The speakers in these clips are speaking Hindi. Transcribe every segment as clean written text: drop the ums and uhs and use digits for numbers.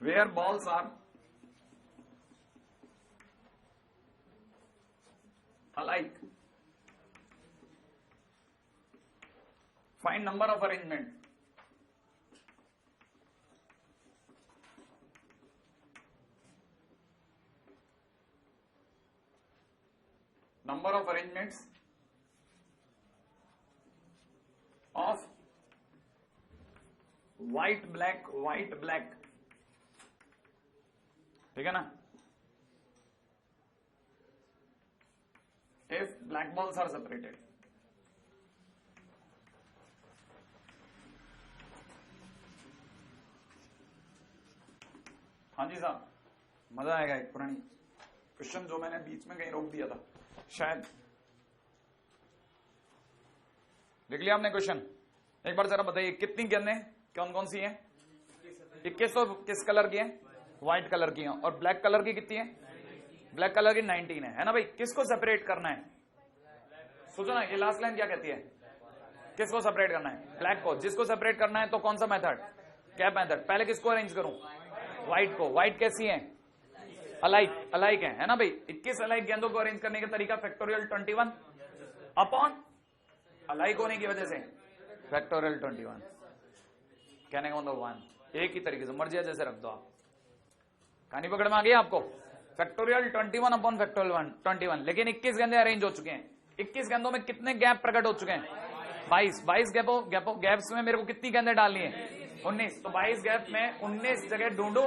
where balls are alike. Find number of arrangement. Number of arrangements of white black white black. ठीक है ना? If black balls are separated. हाँ जी साहब, मजा आएगा। एक पुरानी क्वेश्चन जो मैंने बीच में कहीं रोक दिया था शायद। देख लिया आपने क्वेश्चन? एक बार जरा बताइए कितनी गेंदें कौन कौन सी हैं? 21 तो किस कलर की हैं? व्हाइट कलर की हैं। और ब्लैक कलर की कितनी है? ब्लैक कलर की 19 है ना भाई? किसको सेपरेट करना है? सोचो ना, ये लास्ट लाइन क्या कहती है? किसको सेपरेट करना है? ब्लैक को। जिसको सेपरेट करना है तो कौन सा मेथड? Cap method. पहले किसको अरेंज करूं? व्हाइट को। व्हाइट कैसी है? अलाइक। अलाइक है ना भाई? 21 अलाइक गेंदों को अरेंज करने का तरीका फैक्टोरियल 21 अपॉन अलाइक होने की वजह से फैक्टोरियल 21। कहने का मतलब 1। एक ही तरीके से मर्जी जैसे रख दो आप। कहानी पकड़ में आ गई आपको? Factorial 21 upon factorial 21। लेकिन 21 गेंदे अरेंज हो चुके हैं। 21 गेंदों में कितने गैप प्रकट हो चुके हैं? 22 गैप्स में मेरे को कितनी गेंदें डालनी है? 19। तो 22 गैप में 19 जगह ढूंढू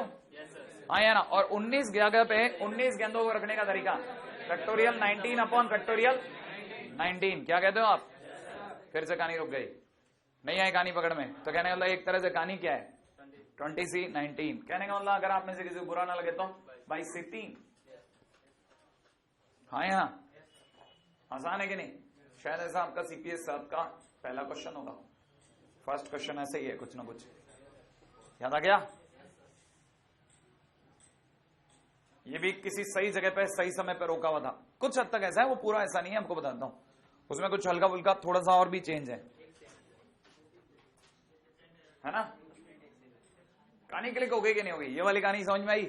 आया ना? और 19 जगह पे 19 गेंदों को रखने का तरीका फैक्टोरियल 19 अपॉन फैक्टोरियल 19। क्या कहते हो आप? फिर से कहानी रुक गई, नहीं आई कहानी पकड़ में। तो कहने का मतलब एक तरह से कहानी क्या है? 20 से 19। कहने का मतलब अगर आप में से किसी को बुरा ना लगे तो 22 से 3। हाँ यहाँ आसान है कि नहीं? शायद ऐसा आपका सीपीएस 7 का पहला क्वेश्चन होगा। फर्स्ट क्वेश्चन ऐसे ही है, कुछ ना कुछ याद आ गया? ये भी किसी सही जगह पे सही समय पे रोका हुआ था। कुछ हद तक ऐसा है, वो पूरा ऐसा नहीं है, आपको बताता हूं। उसमें कुछ हल्का फुल्का थोड़ा सा और भी चेंज है ना? कहानी क्लिक हो गई कि नहीं हो गई? ये वाली कहानी समझ में आई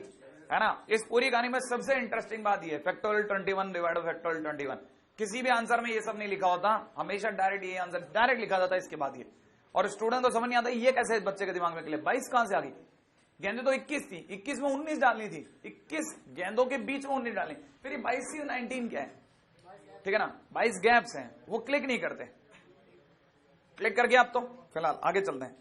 है ना? इस पूरी कहानी में सबसे इंटरेस्टिंग बात ये फैक्टोरियल 21 डिवाइड बाय फैक्टोरियल 21। किसी भी आंसर में ये सब नहीं लिखा होता, हमेशा डायरेक्ट ये आंसर डायरेक्ट लिखा जाता है इसके बाद ये। और स्टूडेंट को समझ नहीं आता ये कैसे बच्चे के दिमाग में क्लिक। 22 कहां से आ गई? गेंदे तो 21 थी, 21 में 19 डालनी थी। 21 गेंदों के बीच में 19 डालनी। फिर ये 22 से 19 क्या है? ठीक है ना? 22 गैप्स हैं, वो क्लिक नहीं करते। क्लिक कर गया आप? तो फिलहाल आगे चलते हैं।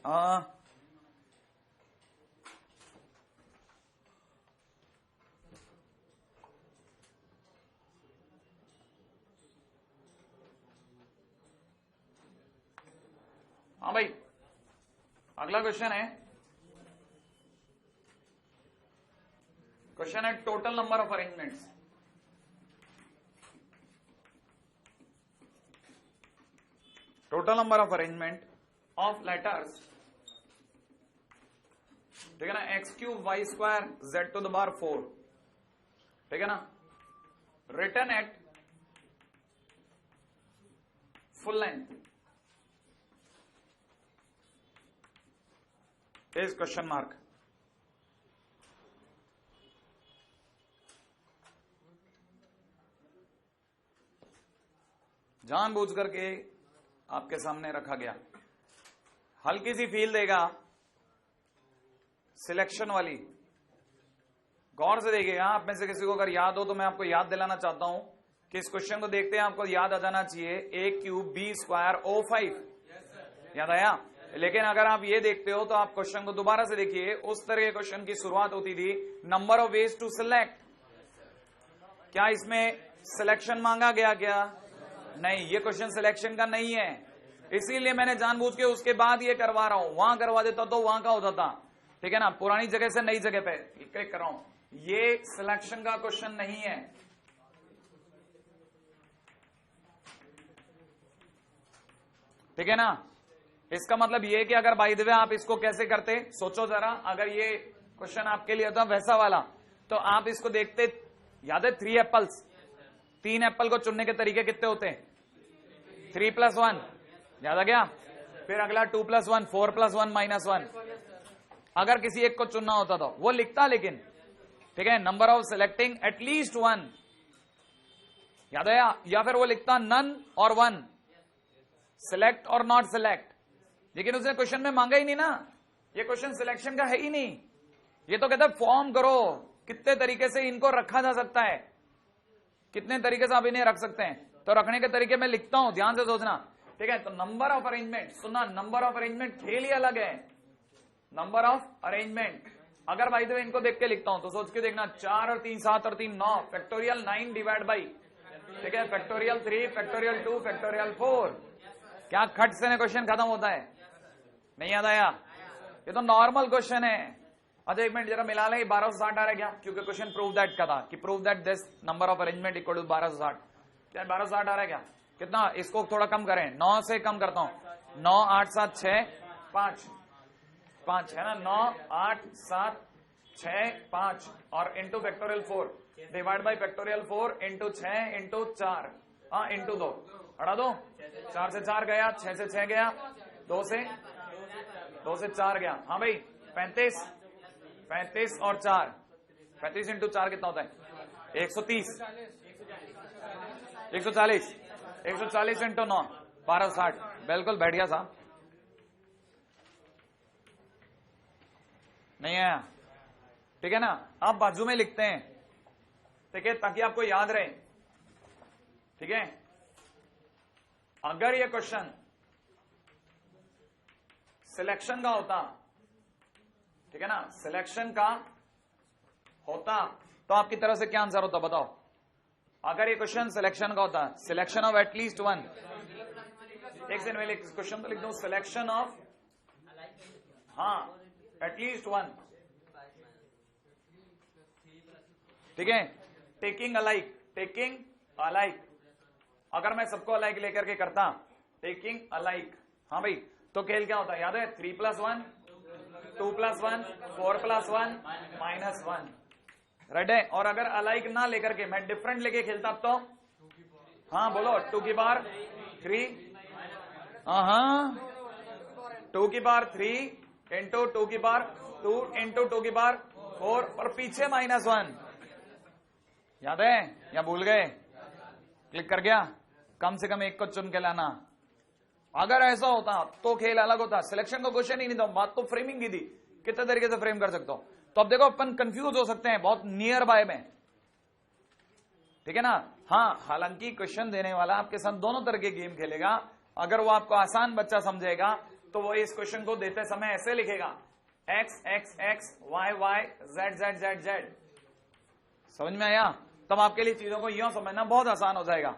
हाँ भाई, अगला क्वेश्चन है total number of arrangements. Total number of arrangement of letters, ठीक है ना? x³ y² z⁴, ठीक है ना? Return at full length is question mark. जानबूझ करके आपके सामने रखा गया। हल्की सी फील देगा सिलेक्शन वाली, गौर से देखिएगा। आप में से किसी को अगर याद हो तो मैं आपको याद दिलाना चाहता हूं कि इस क्वेश्चन को देखते हैं आपको याद आ जाना चाहिए a³ b² O5। याद आया? लेकिन अगर आप ये देखते हो तो आप क्वेश्चन को दोबारा से देखिए। उस तरह के क्वेश्चन की शुरुआत होती थी number of ways to select. क्या इसमें सिलेक्शन मांगा गया? क्या नहीं, ये क्वेश्चन सिलेक्शन का नहीं है। इसीलिए मैंने जानबूझ के उसके बाद ये करवा रहा हूं। वहां करवा देता तो वहां का होता था, ठीक है ना? पुरानी जगह से नई जगह पे क्लिक कर रहा हूं। ये सिलेक्शन का क्वेश्चन नहीं है, ठीक है ना? इसका मतलब ये कि अगर बाय द वे आप इसको कैसे करते, सोचो जरा। अगर ये क्वेश्चन आपके लिए होता वैसा वाला, तो आप इसको देखते। याद है 3 एप्पल्स, 3 एप्पल को चुनने के तरीके कितने होते हैं? 3+1, याद आ गया? फिर अगला 2+1, 4+1 -1, अगर किसी एक को चुनना होता तो वो लिखता, लेकिन ठीक है, number of selecting at least one, याद है, या फिर वो लिखता नन और वन, सिलेक्ट और नॉट सिलेक्ट। लेकिन उसने क्वेश्चन में मांगा ही नहीं ना, ये क्वेश्चन सिलेक्शन का है ही नहीं, ये तो कहता है फॉर्म करो, कितने तरीके से इनको रखा जा सकता है, कितने तरीके से आप इन्हें रख सकते हैं। तो रखने के तरीके मैं लिखता हूं, ध्यान से सोचना, ठीक है। तो नंबर ऑफ अरेंजमेंट, सुनना, नंबर ऑफ अरेंजमेंट खेल ही अलग है। नंबर ऑफ अरेंजमेंट, अगर भाई तो इनको देख के लिखता हूं तो सोच के देखना, 4 और 3 7 और 3 9, फैक्टोरियल 9 डिवाइड बाई, ठीक है, फैक्टोरियल 3, फैक्टोरियल 2, फैक्टोरियल 4। क्या खट से क्वेश्चन खत्म होता है? नहीं याद आया? ये तो नॉर्मल क्वेश्चन है। अच्छा एक मिनट जरा मिला लें, 1260 आ रहा है क्या? क्योंकि क्वेश्चन प्रूव दैट का था कि prove that this number of arrangement equal to 1260। क्या 1260 आ रहा है क्या? कितना? इसको थोड़ा कम करें, 9 से कम करता हूं, 9 8 7 6 5 5 है ना, 9 8 7 6 5 और into factorial 4 divide by factorial 4 into 6 into 4, हाँ इंटू 2, हटा दो, 4 से 4 गया, 6 से 6 गया, 2 से 4 गया, हाँ भाई 35 35 और 4, 35 इंटू 4 कितना होता है? 130, 140, 140 इंटू 9 1260, बिल्कुल बैठ गया साहब, नहीं आया? ठीक है ना, आप बाजू में लिखते हैं, ठीक है, ताकि आपको याद रहे, ठीक है। अगर ये क्वेश्चन सिलेक्शन का होता, ठीक है ना, सिलेक्शन का होता तो आपकी तरफ से क्या आंसर होता बताओ? अगर ये क्वेश्चन सिलेक्शन का होता, सिलेक्शन ऑफ एटलीस्ट वन, एक सेकंड में क्वेश्चन तो लिख दो, सिलेक्शन ऑफ, हाँ एटलीस्ट वन, ठीक है, टेकिंग अलाइक, टेकिंग अलाइक, अगर मैं सबको अलाइक लेकर के करता, टेकिंग अलाइक, हाँ भाई, तो खेल क्या होता है याद है? 3 + 1 2 + 1 4 + 1 -1, राइट है। और अगर अलाइक ना लेकर के मैं डिफरेंट लेके खेलता तो, हाँ बोलो, 2 की पावर 3, हाँ 2 की पावर 3 इंटू 2 की पावर 2 इंटू 2 की पावर 4 और पीछे -1, याद है या भूल गए? क्लिक कर गया? कम से कम एक को चुन के लाना। अगर ऐसा होता तो खेल अलग होता, सिलेक्शन का क्वेश्चन ही नहीं था, बात तो फ्रेमिंग की थी, कितने तरीके से फ्रेम कर सकता हूं। तो अब देखो अपन कंफ्यूज हो सकते हैं बहुत नियर बाय में, ठीक है ना। हाँ, हालांकि क्वेश्चन देने वाला आपके साथ दोनों तरह के गेम खेलेगा। अगर वो आपको आसान बच्चा समझेगा तो वो इस क्वेश्चन को देते समय ऐसे लिखेगा, x x x y y z z z z, समझ में आया? तब आपके लिए चीजों को यूं समझना बहुत आसान हो जाएगा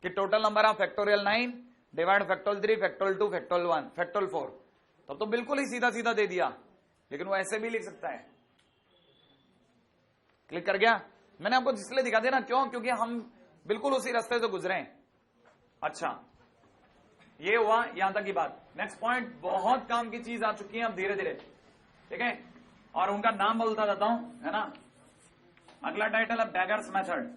कि total number of factorial 9 divide factorial 3 factorial 2 factorial 1 factorial 4, तब तो बिल्कुल ही सीधा सीधा दे दिया, लेकिन वो ऐसे भी लिख सकता है। क्लिक कर गया? मैंने आपको इसलिए दिखा दिया ना, क्यों? क्योंकि हम बिल्कुल उसी रास्ते से गुजरे हैं। अच्छा, ये हुआ यहां तक की बात। नेक्स्ट पॉइंट, बहुत काम की चीज आ चुकी है अब धीरे धीरे, ठीक है, और उनका नाम बोलता जाता हूं, है ना। अगला टाइटल है बैगर्स मेथड।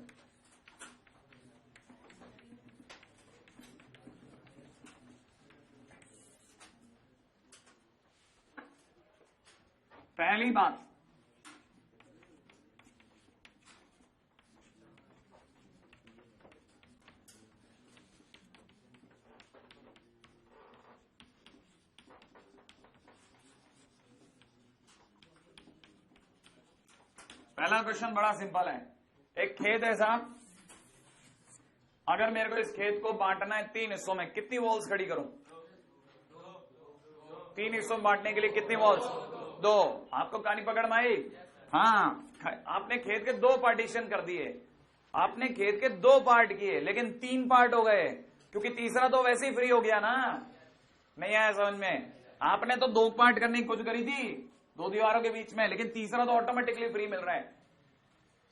पहली बात, पहला क्वेश्चन बड़ा सिंपल है। एक खेत है साहब, अगर मेरे को इस खेत को बांटना है 3 हिस्सों में, कितनी वॉल्स खड़ी करूं? 3 हिस्सों में बांटने के लिए कितनी वॉल्स? 2। आपको कहानी पकड़ में आई? हाँ, आपने खेत के 2 पार्टीशन कर दिए, आपने खेत के 2 पार्ट किए, लेकिन 3 पार्ट हो गए, क्योंकि तीसरा तो वैसे ही फ्री हो गया ना। नहीं आया समझ में? आपने तो 2 पार्ट करने की कोशिश करी थी 2 दीवारों के बीच में, लेकिन तीसरा तो ऑटोमेटिकली फ्री मिल रहा है।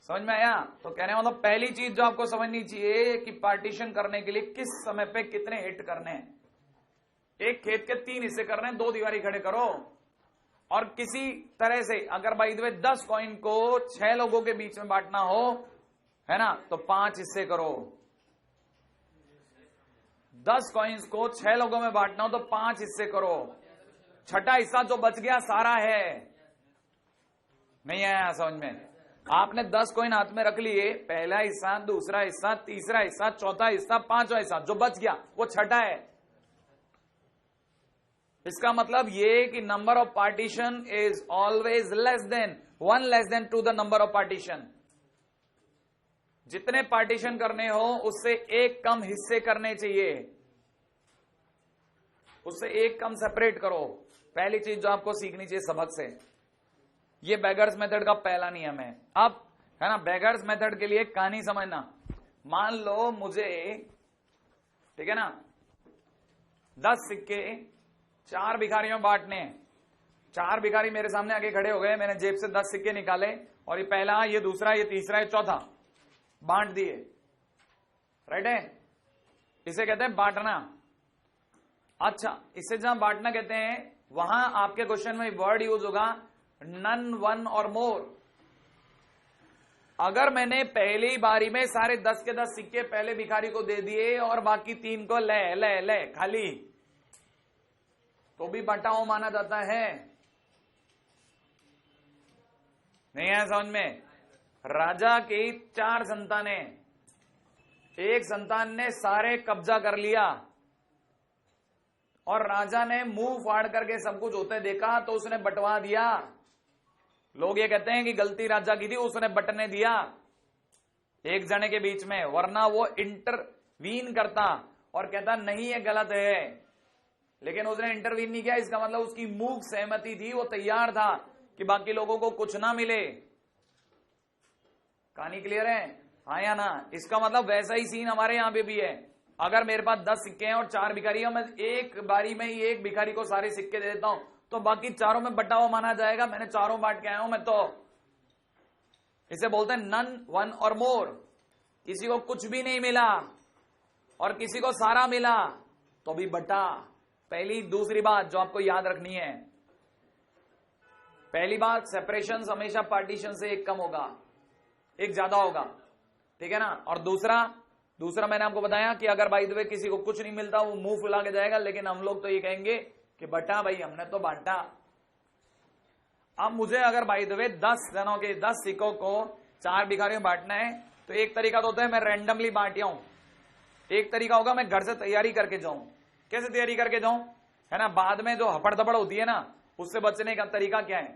समझ में आया? तो कहने मतलब पहली चीज जो आपको समझनी चाहिए कि पार्टीशन करने के लिए किस समय पे कितने हिट करने हैं। एक खेत के 3 हिस्से करने हैं, 2 दीवारी खड़े करो, और किसी तरह से अगर बाय द वे 10 कॉइन को 6 लोगों के बीच में बांटना हो, है ना, तो 5 हिस्से करो। 10 कॉइन्स को 6 लोगों में बांटना हो तो 5 हिस्से करो। छठा हिस्सा जो बच गया सारा है, नहीं आया समझ में? आपने 10 कॉइन हाथ में रख लिए, पहला हिस्सा, दूसरा हिस्सा, तीसरा हिस्सा, चौथा हिस्सा, पांचवा हिस्सा, जो बच गया वो छठा है। इसका मतलब ये कि number of partition is always less than 1 less than 2 the number of partition. जितने पार्टीशन करने हो उससे एक कम हिस्से करने चाहिए, उससे एक कम सेपरेट करो। पहली चीज जो आपको सीखनी चाहिए सबक से, ये बेगर्स मेथड का पहला नियम है। अब है ना, बेगर्स मेथड के लिए कहानी समझना। मान लो मुझे, ठीक है ना, 10 सिक्के 4 भिखारियों बांटने। 4 भिखारी मेरे सामने आके खड़े हो गए, मैंने जेब से 10 सिक्के निकाले और ये पहला, ये दूसरा, ये तीसरा, ये चौथा, बांट दिए। राइट है, इसे कहते हैं बांटना। अच्छा, इसे जहां बांटना कहते हैं वहां आपके क्वेश्चन में वर्ड यूज होगा नन, वन और मोर। अगर मैंने पहली बारी में सारे 10 के 10 सिक्के पहले भिखारी को दे दिए और बाकी 3 को ले ले ले खाली, तो भी बटाओ माना जाता है। नहीं है समझ में? राजा की 4 संतानें, एक संतान ने सारे कब्जा कर लिया और राजा ने मुंह फाड़ करके सब कुछ होते देखा तो उसने बंटवा दिया। लोग ये कहते हैं कि गलती राजा की थी, उसने बंटने दिया एक जने के बीच में, वरना वो इंटरवीन करता और कहता नहीं ये गलत है। लेकिन उसने इंटरवीन नहीं किया, इसका मतलब उसकी मूक सहमति थी, वो तैयार था कि बाकी लोगों को कुछ ना मिले। कहानी क्लियर है? हाँ या ना? इसका मतलब वैसा ही सीन हमारे यहां पे भी है। अगर मेरे पास 10 सिक्के हैं और 4 भिखारी हैं, मैं एक बारी में ही एक भिखारी को सारे सिक्के दे देता हूं तो बाकी चारों में बटाओ माना जाएगा। मैंने चारों बांट के आया हूं मैं तो। इसे बोलते हैं नन, वन और मोर। किसी को कुछ भी नहीं मिला और किसी को सारा मिला तो भी बटा। पहली दूसरी बात जो आपको याद रखनी है, पहली बात, सेपरेशन हमेशा पार्टीशन से एक कम होगा, एक ज्यादा होगा, ठीक है ना। और दूसरा मैंने आपको बताया कि अगर बाई द वे किसी को कुछ नहीं मिलता वो मुंह फुला के जाएगा, लेकिन हम लोग तो ये कहेंगे कि बटा भाई, हमने तो बांटा। अब मुझे अगर बाई द वे 10 जनों के 10 सिक्कों को 4 भिखारियों में बांटना है तो एक तरीका तो होता है मैं रैंडमली बांटिया हूं, एक तरीका होगा मैं घर से तैयारी करके जाऊं। कैसे तैयारी करके जाऊं, है ना, बाद में जो हपड़ दपड़ होती है ना, उससे बचने का तरीका क्या है,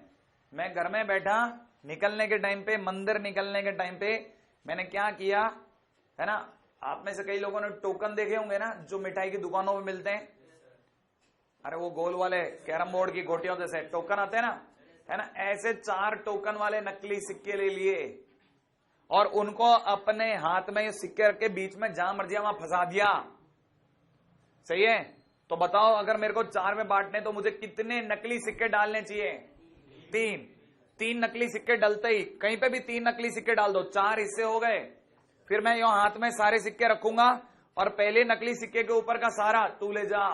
मैं घर में बैठा, निकलने के टाइम पे, मंदिर निकलने के टाइम पे मैंने क्या किया, है ना, आप में से कई लोगों ने टोकन देखे होंगे ना जो मिठाई की दुकानों में मिलते हैं। अरे वो गोल वाले कैरम बोर्ड की गोटियों जैसे टोकन आते हैं ना, है ना, ऐसे 4 टोकन वाले नकली सिक्के ले लिए और उनको अपने हाथ में सिक्के रख के बीच में जहां मर्जी वहां फंसा दिया। सही है? तो बताओ अगर मेरे को 4 में बांटने तो मुझे कितने नकली सिक्के डालने चाहिए? 3 नकली सिक्के डलते ही, कहीं पे भी 3 नकली सिक्के डाल दो, 4 हिस्से हो गए। फिर मैं यहां हाथ में सारे सिक्के रखूंगा और पहले नकली सिक्के के ऊपर का सारा तू ले जा,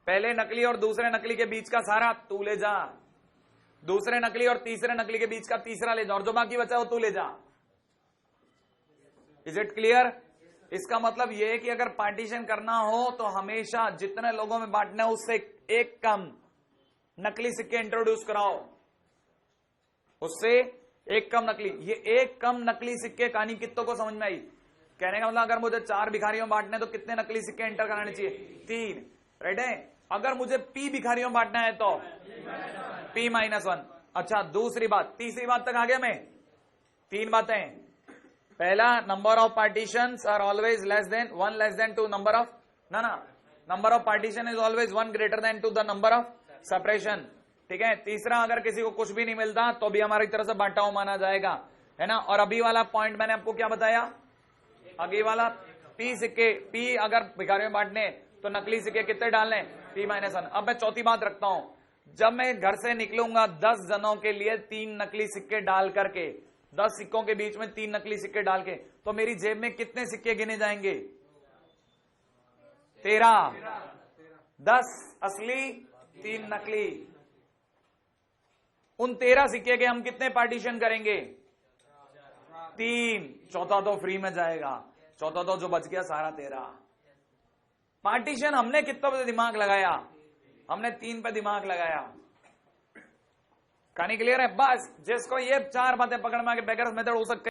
पहले नकली और दूसरे नकली के बीच का सारा तू ले जा, दूसरे नकली और तीसरे नकली के बीच का तीसरा ले जा, और जो बाकी बचा वो तू ले जा। Is it clear? इसका मतलब यह है कि अगर पार्टीशन करना हो तो हमेशा जितने लोगों में बांटना है उससे एक कम नकली सिक्के इंट्रोड्यूस कराओ, उससे एक कम नकली। ये एक कम नकली सिक्के कहानी कितनों को समझ में आई? कहने का मतलब अगर मुझे 4 भिखारियों में बांटने तो कितने नकली सिक्के एंटर कराने चाहिए? 3। राइट है? अगर मुझे P भिखारियों में बांटना है तो P-1। अच्छा, दूसरी बात, तीसरी बात तक आ गया मैं? 3 बातें। पहला, number of partitions are always less than 1 less than 2 number of number of partition is always 1 greater than 2 the number of separation. ठीक है? तीसरा, अगर किसी को कुछ भी नहीं मिलता तो भी हमारी तरफ से बांटा हुआ माना जाएगा, है ना। और अभी वाला पॉइंट मैंने आपको क्या बताया? अभी वाला P सिक्के, P अगर भिखारियों में बांटने तो नकली सिक्के कितने डालने? P-1। अब मैं चौथी बात रखता हूं, जब मैं घर से निकलूंगा 10 जनों के लिए 3 नकली सिक्के डाल करके, 10 सिक्कों के बीच में 3 नकली सिक्के डाल के, तो मेरी जेब में कितने सिक्के गिने जाएंगे? 13। 10 असली, 3 नकली। उन 13 सिक्के के हम कितने पार्टीशन करेंगे? 3। चौथा तो फ्री में जाएगा, चौथा तो जो बच गया सारा 13। पार्टीशन हमने कितनों पे दिमाग लगाया? हमने 3 पे दिमाग लगाया। कहानी क्लियर है? बस जिसको ये चार बातें पकड़ में आके बेगर्स मेथड हो सकते